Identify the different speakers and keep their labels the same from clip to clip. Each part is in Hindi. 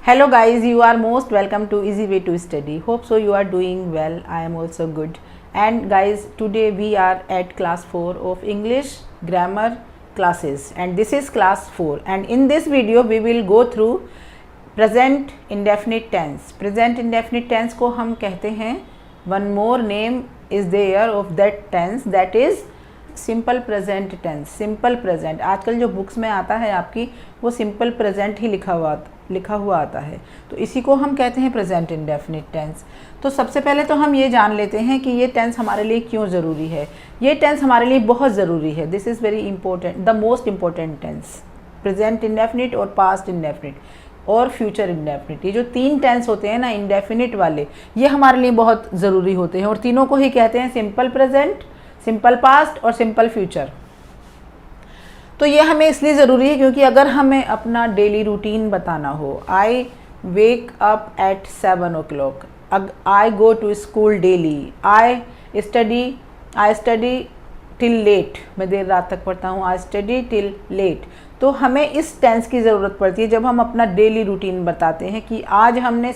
Speaker 1: Hello guys, you are most welcome to Easy Way to Study. Hope so you are doing well. I am also good. And guys, today we are at class 4 of English grammar classes, and this is class 4, and in this video we will go through present indefinite tense. Present indefinite tense को हम कहते हैं one more name is there of that tense, that is simple present tense. Simple present आजकल जो बुक्स में आता है आपकी, वो सिंपल प्रेजेंट ही लिखा हुआ आता है, तो इसी को हम कहते हैं प्रेजेंट इंडेफिनिट टेंस. तो सबसे पहले तो हम ये जान लेते हैं कि ये टेंस हमारे लिए क्यों ज़रूरी है. ये टेंस हमारे लिए बहुत ज़रूरी है. This is very important, the most important tense. Present indefinite और पास्ट इंडेफिनिट और फ्यूचर इंडेफिनिट, ये जो तीन टेंस होते हैं ना इंडेफिनिट वाले, ये हमारे लिए बहुत ज़रूरी होते हैं, और तीनों को ही कहते हैं सिंपल प्रेजेंट, सिंपल पास्ट और सिंपल फ्यूचर. तो ये हमें इसलिए ज़रूरी है क्योंकि अगर हमें अपना डेली रूटीन बताना हो, I wake up at 7 o'clock, I go to school daily, I study till late, मैं देर रात तक पढ़ता हूँ, आई स्टडी टिल लेट. तो हमें इस टेंस की ज़रूरत पड़ती है जब हम अपना डेली रूटीन बताते हैं कि आज हमने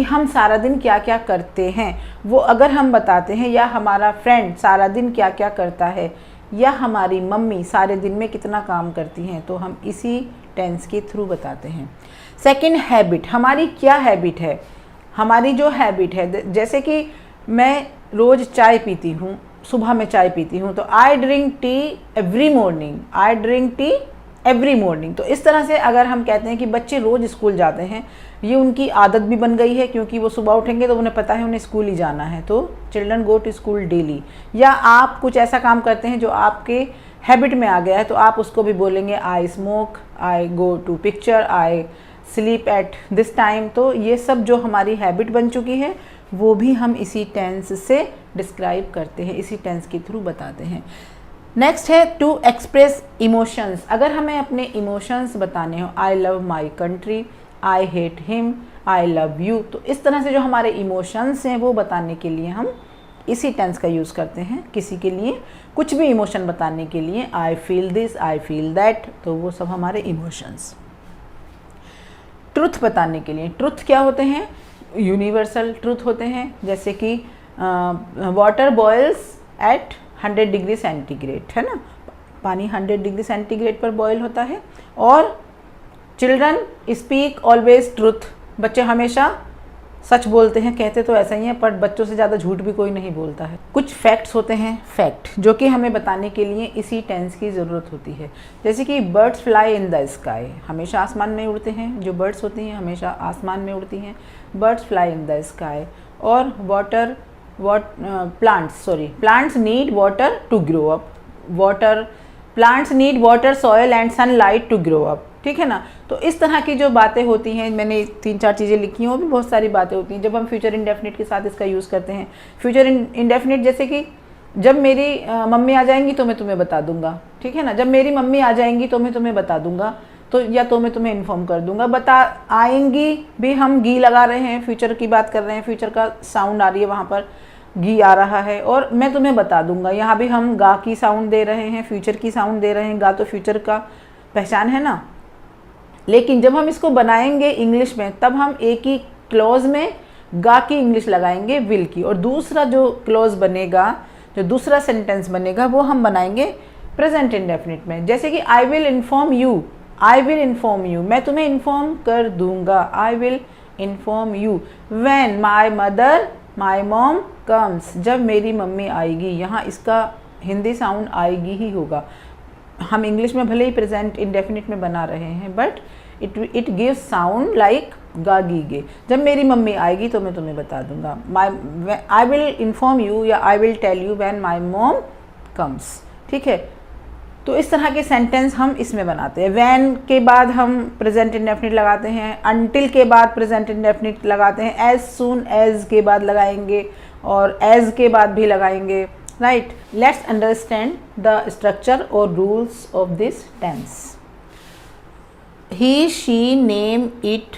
Speaker 1: हम सारा दिन क्या क्या करते हैं, वो अगर हम बताते हैं, या हमारा फ्रेंड सारा दिन क्या क्या करता है, या हमारी मम्मी सारे दिन में कितना काम करती हैं, तो हम इसी टेंस के थ्रू बताते हैं. Second, habit. हमारी क्या हैबिट है. हमारी जो हैबिट है, जैसे कि मैं रोज़ चाय पीती हूँ, सुबह में चाय पीती हूँ, तो I drink tea every morning, I drink tea every morning. तो इस तरह से अगर हम कहते हैं कि बच्चे रोज़ स्कूल जाते हैं, ये उनकी आदत भी बन गई है क्योंकि वो सुबह उठेंगे तो उन्हें पता है उन्हें स्कूल ही जाना है, तो children go to school daily. या आप कुछ ऐसा काम करते हैं जो आपके हैबिट में आ गया है, तो आप उसको भी बोलेंगे I smoke, I go to picture, I sleep at this time. तो ये सब जो हमारी हैबिट बन चुकी है, वो भी हम इसी टेंस से डिस्क्राइब करते हैं, इसी टेंस के थ्रू बताते हैं. नेक्स्ट है टू एक्सप्रेस इमोशंस. अगर हमें अपने इमोशंस बताने हो, I love my country, I hate him, I love you, तो इस तरह से जो हमारे इमोशंस हैं वो बताने के लिए हम इसी टेंस का यूज़ करते हैं. किसी के लिए कुछ भी इमोशन बताने के लिए, I feel this, I feel that, तो वो सब हमारे इमोशंस. ट्रुथ बताने के लिए, ट्रुथ क्या होते हैं, यूनिवर्सल ट्रुथ होते हैं, जैसे कि water boils at 100 degree centigrade, है ना, पानी 100 डिग्री सेंटीग्रेड पर बॉयल होता है. और चिल्ड्रन स्पीक ऑलवेज ट्रुथ, बच्चे हमेशा सच बोलते हैं. कहते तो ऐसा ही है, पर बच्चों से ज़्यादा झूठ भी कोई नहीं बोलता है. कुछ फैक्ट्स होते हैं, फैक्ट, जो कि हमें बताने के लिए इसी टेंस की ज़रूरत होती है. जैसे कि birds fly in the sky, हमेशा आसमान में उड़ते हैं, जो बर्ड्स होती हैं हमेशा आसमान में उड़ती हैं, birds fly in the sky. और plants need water to grow up, plants need water, soil and sunlight to grow up. ठीक है ना. तो इस तरह की जो बातें होती हैं, मैंने 3-4 चीज़ें लिखी हैं, वो भी बहुत सारी बातें होती हैं जब हम फ्यूचर इंडेफिनिट के साथ इसका यूज़ करते हैं. फ्यूचर इंडेफिनिट जैसे कि जब मेरी मम्मी आ जाएंगी तो मैं तुम्हें बता दूंगा. ठीक है ना. जब मेरी मम्मी आ जाएंगी तो मैं तुम्हें बता दूंगा, तो या तो मैं तुम्हें इन्फॉर्म कर दूंगा. बता आएंगी भी हम गी लगा रहे हैं, फ्यूचर की बात कर रहे हैं, फ्यूचर का साउंड आ रही है, वहाँ पर गी आ रहा है. और मैं तुम्हें बता दूंगा, यहाँ भी हम गा की साउंड दे रहे हैं, फ्यूचर की साउंड दे रहे हैं. गा तो फ्यूचर का पहचान है ना. लेकिन जब हम इसको बनाएंगे इंग्लिश में, तब हम एक ही क्लॉज में गा की इंग्लिश लगाएंगे, विल की, और दूसरा जो क्लॉज बनेगा, जो दूसरा सेंटेंस बनेगा, वो हम बनाएंगे प्रेजेंट इंडेफिनिट में. जैसे कि I will inform you, I will inform you, मैं तुम्हें इन्फॉर्म कर दूंगा, I will inform you. When my mother, my mom comes, जब मेरी मम्मी आएगी, यहाँ इसका हिंदी साउंड आएगी ही होगा. हम इंग्लिश में भले ही प्रेजेंट इंडेफिनिट में बना रहे हैं, but it gives sound like गा गी गे. जब मेरी मम्मी आएगी तो मैं तुम्हें बता दूंगा, आई विल इन्फॉर्म यू, या I will tell you when my mom comes. ठीक है. तो इस तरह के सेंटेंस हम इसमें बनाते हैं. व्हेन के बाद हम प्रेजेंट इंडेफिनिट लगाते हैं, अनटिल के बाद प्रेजेंट इंडेफिनिट लगाते हैं, एज सून एज के बाद लगाएंगे, और एज के बाद भी लगाएंगे. Right. Let's understand the structure और rules of this tense. He, she, name, it,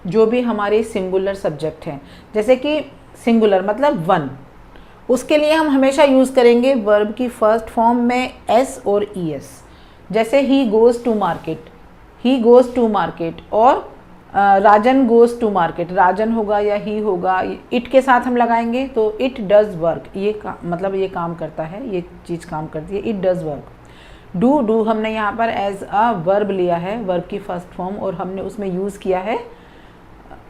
Speaker 1: जो भी हमारे सिंगुलर सब्जेक्ट हैं, जैसे कि सिंगुलर मतलब वन, उसके लिए हम हमेशा यूज़ करेंगे वर्ब की फर्स्ट फॉर्म में एस और ई एस. जैसे he goes to market, he goes to market, और Rajan goes to market, Rajan होगा या ही होगा, इट के साथ हम लगाएंगे तो इट डज वर्क, ये मतलब ये काम करता है, ये चीज़ काम करती है, इट डज वर्क। डू हमने यहाँ पर एज अ वर्ब लिया है, वर्ब की फर्स्ट फॉर्म, और हमने उसमें यूज़ किया है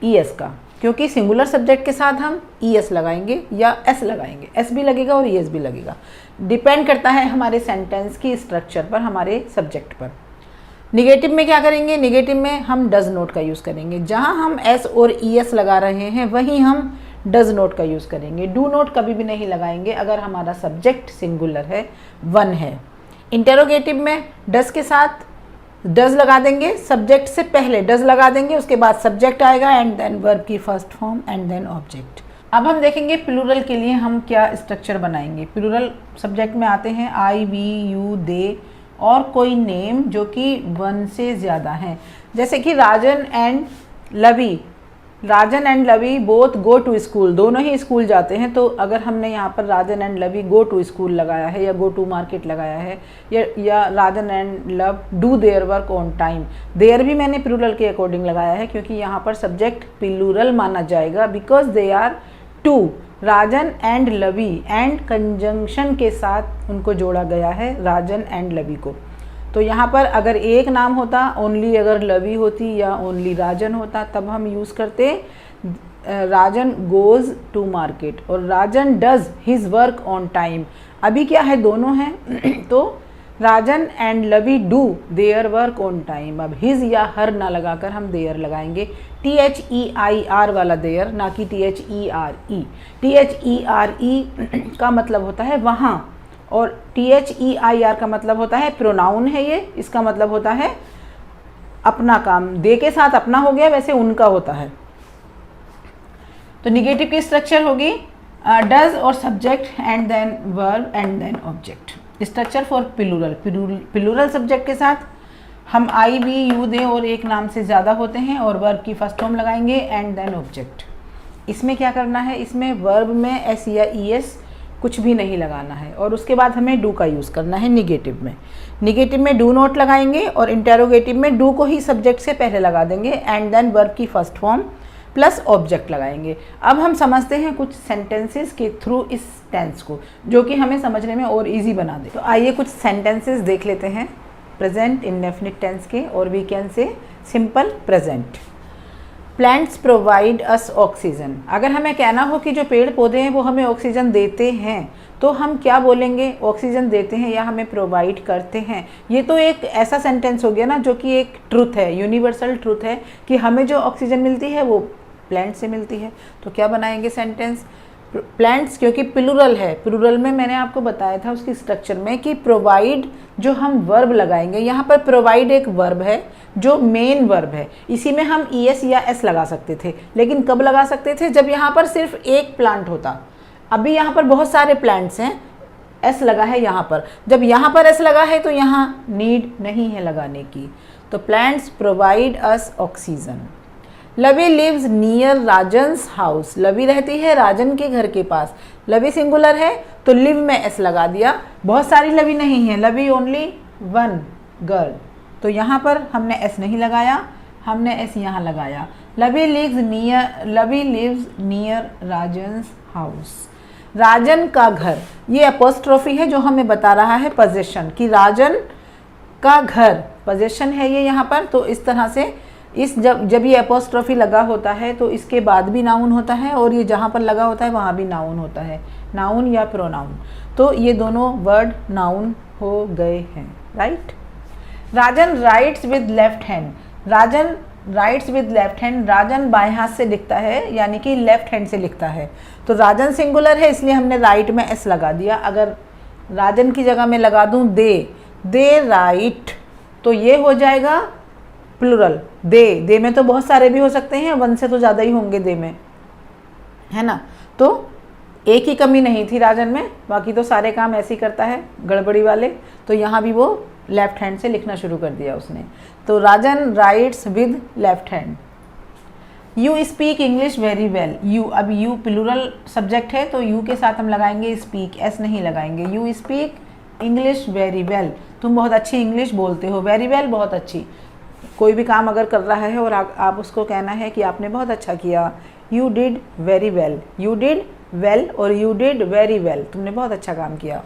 Speaker 1: ईएस का, क्योंकि सिंगुलर सब्जेक्ट के साथ हम ईएस लगाएंगे या एस लगाएंगे, एस भी लगेगा और ईएस भी लगेगा, डिपेंड करता है हमारे सेंटेंस की स्ट्रक्चर पर, हमारे सब्जेक्ट पर। निगेटिव में क्या करेंगे, निगेटिव में हम डज नोट का यूज़ करेंगे, जहाँ हम एस और ईएस लगा रहे हैं वहीं हम डज नोट का यूज़ करेंगे। डू नोट कभी भी नहीं लगाएंगे अगर हमारा सब्जेक्ट सिंगुलर है, वन है। इंटेरोगेटिव में डज के साथ डज लगा देंगे, सब्जेक्ट से पहले डज लगा देंगे, उसके बाद सब्जेक्ट आएगा एंड देन वर्ब की first form and then object. अब हम देखेंगे प्लूरल के लिए हम क्या स्ट्रक्चर बनाएंगे। प्लूरल सब्जेक्ट में आते हैं आई, वी, यू, दे और कोई नेम जो कि वन से ज़्यादा हैं, जैसे कि Rajan and Lavi, Rajan and Lavi both go to school, दोनों ही स्कूल जाते हैं। तो अगर हमने यहाँ पर Rajan and Lavi go to school लगाया है या गो टू मार्केट लगाया है, या Rajan and Lav do their work on time, there भी मैंने प्लूरल के अकॉर्डिंग लगाया है क्योंकि यहाँ पर सब्जेक्ट प्लूरल माना जाएगा because they are two, Rajan and Lavi, and conjunction के साथ उनको जोड़ा गया है राजन एंड लवी को। तो यहाँ पर अगर एक नाम होता, ओनली अगर लवी होती या ओनली राजन होता, तब हम यूज़ करते राजन गोज़ टू मार्केट और Rajan does his work on time. अभी क्या है, दोनों हैं तो Rajan and Lavi do their work on time. अब हिज या हर ना लगाकर हम देयर लगाएंगे, THEIR वाला देयर, ना कि THERE। THERE का मतलब होता है वहाँ, और THEIR का मतलब होता है प्रोनाउन है ये, इसका मतलब होता है अपना काम, दे के साथ अपना हो गया, वैसे उनका होता है। तो निगेटिव की स्ट्रक्चर होगी डज और subject and then verb and then object. Structure for plural, plural subject के साथ हम आई, वी, यू, दे और एक नाम से ज़्यादा होते हैं और वर्ब की फर्स्ट फॉर्म लगाएंगे एंड देन ऑब्जेक्ट। इसमें क्या करना है, इसमें वर्ब में एस या ईएस कुछ भी नहीं लगाना है और उसके बाद हमें डू का यूज़ करना है। निगेटिव में डू नोट लगाएंगे और इंटेरोगेटिव में डू को ही सब्जेक्ट से पहले लगा देंगे एंड देन वर्ब की फर्स्ट फॉर्म प्लस ऑब्जेक्ट लगाएंगे। अब हम समझते हैं कुछ सेंटेंसेस के थ्रू इस टेंस को, जो कि हमें समझने में और इजी बना दे। तो आइए कुछ सेंटेंसेस देख लेते हैं प्रेजेंट इंडेफिनिट टेंस के, और we can say simple present. Plants provide us oxygen. अगर हमें कहना हो कि जो पेड़ पौधे हैं वो हमें ऑक्सीजन देते हैं, तो हम क्या बोलेंगे, ऑक्सीजन देते हैं या हमें प्रोवाइड करते हैं। ये तो एक ऐसा सेंटेंस हो गया ना जो कि एक ट्रुथ है, यूनिवर्सल ट्रुथ है कि हमें जो ऑक्सीजन मिलती है वो प्लांट से मिलती है। तो क्या बनाएंगे सेंटेंस, प्लांट्स, क्योंकि प्लूरल है, प्लूरल में मैंने आपको बताया था उसकी स्ट्रक्चर में कि प्रोवाइड जो हम वर्ब लगाएंगे, यहाँ पर प्रोवाइड एक वर्ब है जो मेन वर्ब है, इसी में हम ईएस या एस लगा सकते थे, लेकिन कब लगा सकते थे, जब यहाँ पर सिर्फ एक प्लांट होता। अभी यहाँ पर बहुत सारे प्लांट्स हैं, एस लगा है यहाँ पर, जब यहाँ पर एस लगा है तो यहाँ नीड नहीं है लगाने की। तो प्लांट्स प्रोवाइड अस ऑक्सीजन। लवी लिव्स नियर राजन्स हाउस, लवी रहती है राजन के घर के पास। लवी सिंगुलर है तो लिव में एस लगा दिया, बहुत सारी लवी नहीं है, लवी ओनली वन गर्ल, तो यहाँ पर हमने एस नहीं लगाया, हमने एस यहाँ लगाया। लवी लिव्स नियर राजन्स हाउस, राजन का घर, ये अपोस्ट्रोफी है जो हमें बता रहा है पोजेशन, कि राजन का घर पोजेशन है ये यहाँ पर। तो इस तरह से इस जब ये अपोस्ट्रोफी लगा होता है तो इसके बाद भी नाउन होता है, और ये जहाँ पर लगा होता है वहाँ भी नाउन होता है, नाउन या प्रोनाउन। तो ये दोनों वर्ड नाउन हो गए हैं, right. Rajan writes with left hand, Rajan writes with left hand, Rajan बाएं हाथ से लिखता है, यानी कि लेफ्ट हैंड से लिखता है। तो राजन सिंगुलर है इसलिए हमने राइट में एस लगा दिया। अगर राजन की जगह में लगा दूं दे राइट, तो ये हो जाएगा प्लूरल। दे में तो बहुत सारे भी हो सकते हैं, वन से तो ज़्यादा ही होंगे दे में, है ना। तो एक ही कमी नहीं थी राजन में, बाकी तो सारे काम ऐसे ही करता है गड़बड़ी वाले। तो यहाँ भी वो लेफ्ट हैंड से लिखना शुरू कर दिया उसने। तो Rajan writes with left hand. You speak English very well, you, अब यू प्लूरल सब्जेक्ट है तो यू के साथ हम लगाएंगे स्पीक, एस नहीं लगाएंगे। You speak English very well, तुम बहुत अच्छी इंग्लिश बोलते हो। वेरी वेल बहुत अच्छी, कोई भी काम अगर कर रहा है और आप उसको कहना है कि आपने बहुत अच्छा किया, you did very well, you did well और यू डिड वेरी वेल, तुमने बहुत अच्छा काम किया।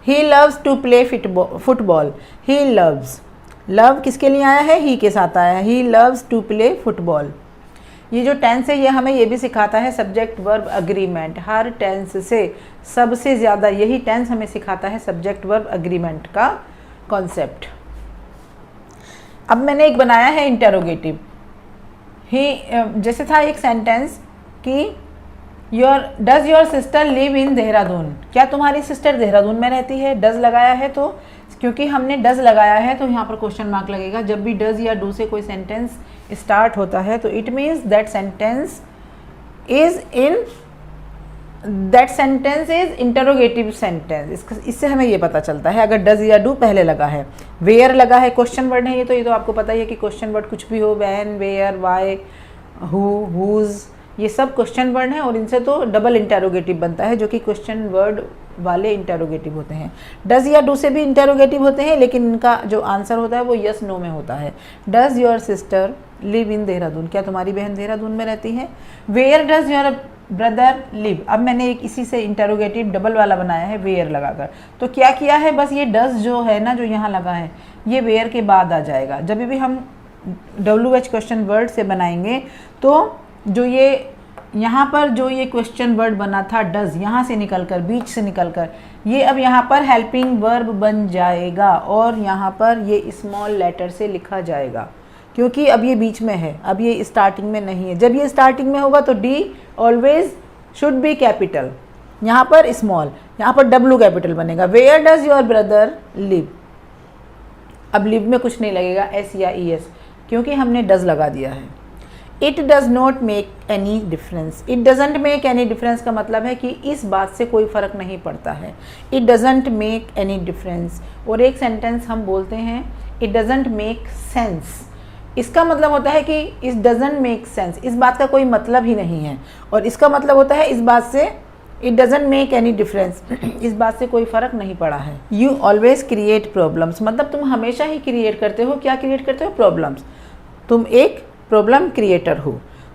Speaker 1: He loves to play football, he loves, love किसके लिए आया है, ही के साथ आया है, he loves to play football. ये जो टेंस है ये हमें ये भी सिखाता है सब्जेक्ट वर्ब अग्रीमेंट। हर टेंस से सबसे ज़्यादा यही टेंस हमें सिखाता है सब्जेक्ट वर्ब अग्रीमेंट का कॉन्सेप्ट। अब मैंने एक बनाया है इंटेरोगेटिव। ही जैसे था एक सेंटेंस कि does your sister live in Dehradun, क्या तुम्हारी सिस्टर देहरादून में रहती है। डज लगाया है तो क्योंकि हमने डज लगाया है तो यहाँ पर क्वेश्चन मार्क लगेगा। जब भी डज या डू से कोई सेंटेंस स्टार्ट होता है तो it means that sentence is interrogative sentence. इससे हमें ये पता चलता है अगर डज या डू पहले लगा है। वेयर लगा है, क्वेश्चन वर्ड है ये तो आपको पता ही है कि क्वेश्चन वर्ड कुछ भी हो, when, where, why, who, whose, ये सब क्वेश्चन वर्ड हैं और इनसे तो डबल इंटेरोगेटिव बनता है जो कि क्वेश्चन वर्ड वाले इंटेरोगेटिव होते हैं। डज या डू से भी इंटेरोगेटिव होते हैं लेकिन इनका जो आंसर होता है वो यस नो में होता है। Does your sister live in Dehradun, क्या तुम्हारी बहन देहरादून में रहती है। Where does your brother live, अब मैंने एक इसी से इंटेरोगेटिव डबल वाला बनाया है वेयर लगाकर। तो क्या किया है, बस ये डज जो है ना जो यहाँ लगा है ये वेयर के बाद आ जाएगा। जब भी हम WH क्वेश्चन वर्ड से बनाएंगे तो जो ये यहाँ पर जो ये क्वेश्चन वर्ड बना था डज, यहाँ से निकलकर बीच से निकलकर ये अब यहाँ पर हेल्पिंग वर्ब बन जाएगा और यहाँ पर ये स्मॉल लेटर से लिखा जाएगा क्योंकि अब ये बीच में है, अब ये स्टार्टिंग में नहीं है। जब ये स्टार्टिंग में होगा तो D always should be capital, यहाँ पर स्मॉल, यहाँ पर W कैपिटल बनेगा। Where does your brother live, अब लिव में कुछ नहीं लगेगा S या ES क्योंकि हमने डज लगा दिया है। It does not make any difference, it doesn't make any difference का मतलब है कि इस बात से कोई फ़र्क नहीं पड़ता है। It doesn't make any difference. और एक सेंटेंस हम बोलते हैं इट डजेंट मेक सेंस, इसका मतलब होता है कि इट डजेंट मेक सेंस, इस बात का कोई मतलब ही नहीं है। और इसका मतलब होता है इस बात से it doesn't make any difference, इस बात से कोई फ़र्क नहीं पड़ा है। यू ऑलवेज क्रिएट प्रॉब्लम्स, मतलब तुम हमेशा ही क्रिएट करते हो, क्या क्रिएट करते हो, प्रॉब्लम्स, तुम एक प्रॉब्लम क्रिएटर हो।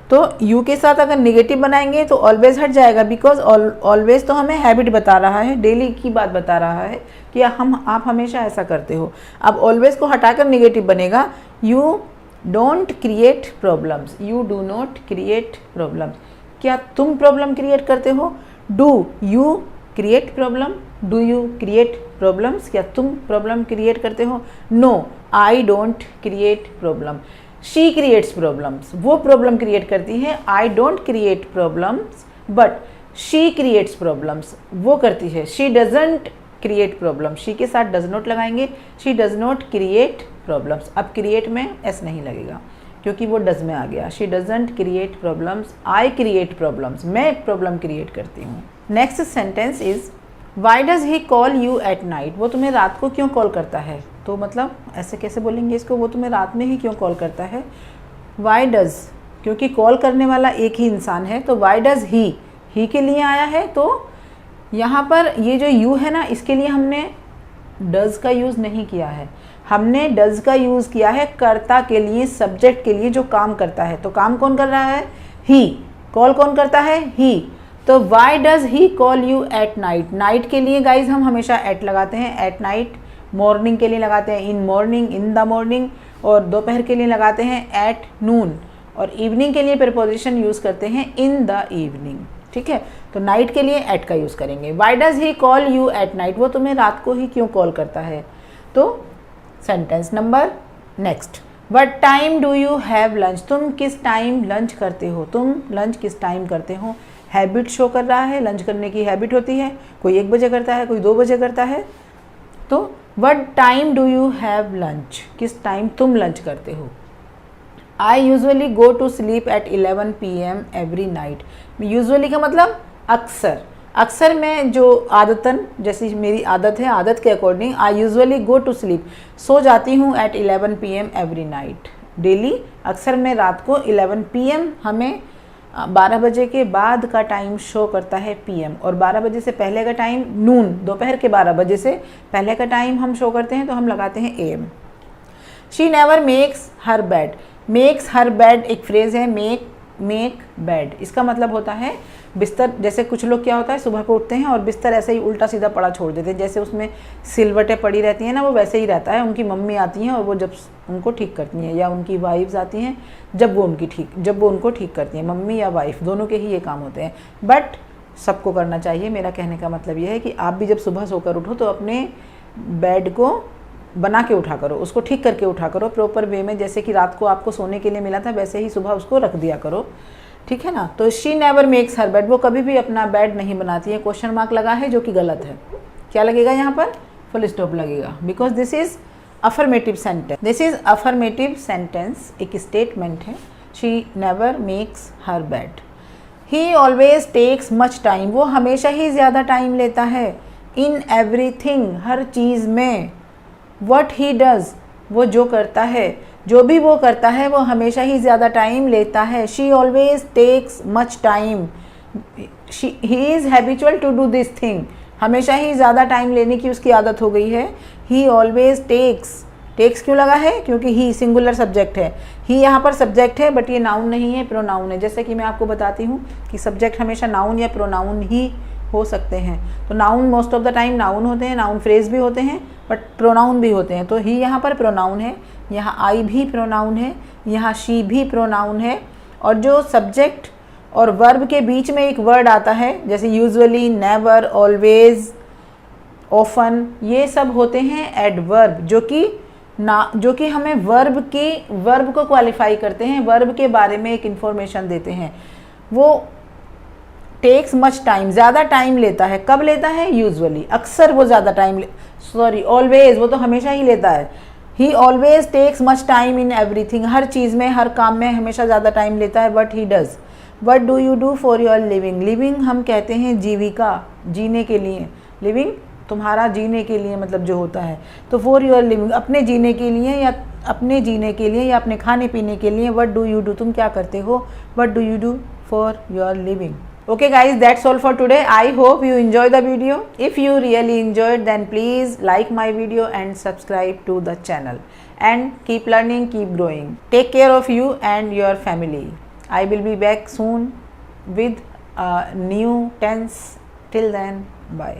Speaker 1: तो यू के साथ अगर निगेटिव बनाएंगे तो ऑलवेज हट जाएगा बिकॉज ऑलवेज तो हमें हैबिट बता रहा है, डेली की बात बता रहा है कि आप हमेशा ऐसा करते हो। अब ऑलवेज को हटाकर निगेटिव बनेगा you don't create problems, you do not create problems, क्या तुम प्रॉब्लम क्रिएट करते हो। Do you create problem, do you create problems, क्या तुम प्रॉब्लम क्रिएट करते हो। No I don't create problem, she creates problems, वो प्रॉब्लम क्रिएट करती है। I don't create problems but she creates problems, वो करती है। She doesn't create problem, she के साथ डज नॉट लगाएंगे, she does not create problems. अब क्रिएट में एस नहीं लगेगा क्योंकि वो डज में आ गया। She doesn't create problems, I create problems, मैं प्रॉब्लम क्रिएट करती हूँ। Next sentence is why does he call you at night, वो तुम्हें रात को क्यों कॉल करता है। तो मतलब ऐसे कैसे बोलेंगे इसको, वो तुम्हें रात में ही क्यों कॉल करता है। वाई डज, क्योंकि कॉल करने वाला एक ही इंसान है तो वाई डज ही के लिए आया है। तो यहाँ पर ये जो यू है ना इसके लिए हमने डज का यूज़ नहीं किया है, हमने डज का यूज़ किया है कर्ता के लिए, सब्जेक्ट के लिए जो काम करता है। तो काम कौन कर रहा है, ही, कॉल कौन करता है, ही। तो why does he call you at night, night के लिए गाइज हम हमेशा एट लगाते हैं, एट नाइट। मॉर्निंग के लिए लगाते हैं in morning, in the morning, और दोपहर के लिए लगाते हैं एट नून, और इवनिंग के लिए प्रीपोजिशन यूज़ करते हैं इन द इवनिंग। ठीक है, तो नाइट के लिए एट का यूज़ करेंगे। Why does he call you at night, वो तुम्हें रात को ही क्यों कॉल करता है। तो sentence number next, what time do you have lunch, तुम किस टाइम लंच करते हो, तुम लंच किस टाइम करते हो। हैबिट शो कर रहा है, लंच करने की हैबिट होती है, कोई 1 बजे करता है, कोई 2 बजे करता है। तो what time do you have lunch, किस टाइम तुम लंच करते हो। I usually go to sleep at 11 PM every night, usually का मतलब अक्सर, अक्सर मैं जो आदतन, जैसी मेरी आदत है, आदत के according I usually go to sleep, सो जाती हूँ at 11 PM every night, daily. अक्सर मैं रात को 11 PM, हमें 12 बजे के बाद का टाइम शो करता है PM, और 12 बजे से पहले का टाइम नून, दोपहर के 12 बजे से पहले का टाइम हम शो करते हैं तो हम लगाते हैं AM। She never makes her bed. Makes her bed एक फ्रेज है, मेक बेड, इसका मतलब होता है बिस्तर। जैसे कुछ लोग क्या होता है सुबह को उठते हैं और बिस्तर ऐसे ही उल्टा सीधा पड़ा छोड़ देते हैं, जैसे उसमें सिलवटें पड़ी रहती हैं ना, वो वैसे ही रहता है। उनकी मम्मी आती हैं और वो जब उनको ठीक करती हैं, या उनकी वाइफ्स आती हैं जब वो उनको ठीक करती हैं, मम्मी या वाइफ दोनों के ही ये काम होते हैं। बट सबको करना चाहिए। मेरा कहने का मतलब ये है कि आप भी जब सुबह सोकर उठो तो अपने बेड को बना के उठा करो, उसको ठीक करके उठा करो प्रॉपर वे में, जैसे कि रात को आपको सोने के लिए मिला था वैसे ही सुबह उसको रख दिया करो, ठीक है ना। तो she never makes her bed, वो कभी भी अपना बेड नहीं बनाती है। क्वेश्चन मार्क लगा है जो कि गलत है। क्या लगेगा यहाँ पर? फुल स्टॉप लगेगा, because this is affirmative sentence. This is affirmative sentence, एक स्टेटमेंट है। She never makes her bed. He always takes much time, वो हमेशा ही ज़्यादा टाइम लेता है। इन एवरीथिंग, हर चीज़ में। वट ही डज, वो जो करता है, जो भी वो करता है वो हमेशा ही ज़्यादा टाइम लेता है। She always takes much time, he is habitual to do this thing, हमेशा ही ज़्यादा टाइम लेने की उसकी आदत हो गई है। ही ऑलवेज टेक्स, टेक्स क्यों लगा है? क्योंकि ही सिंगुलर सब्जेक्ट है। ही यहाँ पर सब्जेक्ट है बट ये नाउन नहीं है, प्रोनाउन है। जैसे कि मैं आपको बताती हूँ कि सब्जेक्ट हमेशा नाउन या प्रोनाउन ही हो सकते हैं। तो noun most of the time noun होते हैं, नाउन फ्रेज भी होते हैं, बट प्रोनाउन भी होते हैं। तो ही यहाँ पर प्रोनाउन है, यहाँ आई भी प्रोनाउन है, यहाँ शी भी प्रोनाउन है। और जो सब्जेक्ट और वर्ब के बीच में एक वर्ड आता है, जैसे यूजुअली, नेवर, ऑलवेज, ऑफन, ये सब होते हैं एडवर्ब, जो कि हमें वर्ब को क्वालिफाई करते हैं, वर्ब के बारे में एक इंफॉर्मेशन देते हैं। वो टेक्स मच टाइम, ज़्यादा टाइम लेता है। कब लेता है? यूजुअली, अक्सर वो ज़्यादा टाइम ऑलवेज, वो तो हमेशा ही लेता है। He always takes much time in everything, हर चीज़ में, हर काम में हमेशा ज़्यादा टाइम लेता है। What he does. What do you do for your living. Living हम कहते हैं जीविका, जीने के लिए। लिविंग तुम्हारा जीने के लिए मतलब जो होता है। तो फॉर योर लिविंग, अपने जीने के लिए या अपने खाने पीने के लिए। वट डू यू डू, तुम क्या करते हो। What do you do for your living. Okay guys, that's all for today. I hope you enjoy the video. If you really enjoyed, then please like my video and subscribe to the channel. And keep learning, keep growing. Take care of you and your family. I will be back soon with a new tense. Till then, bye.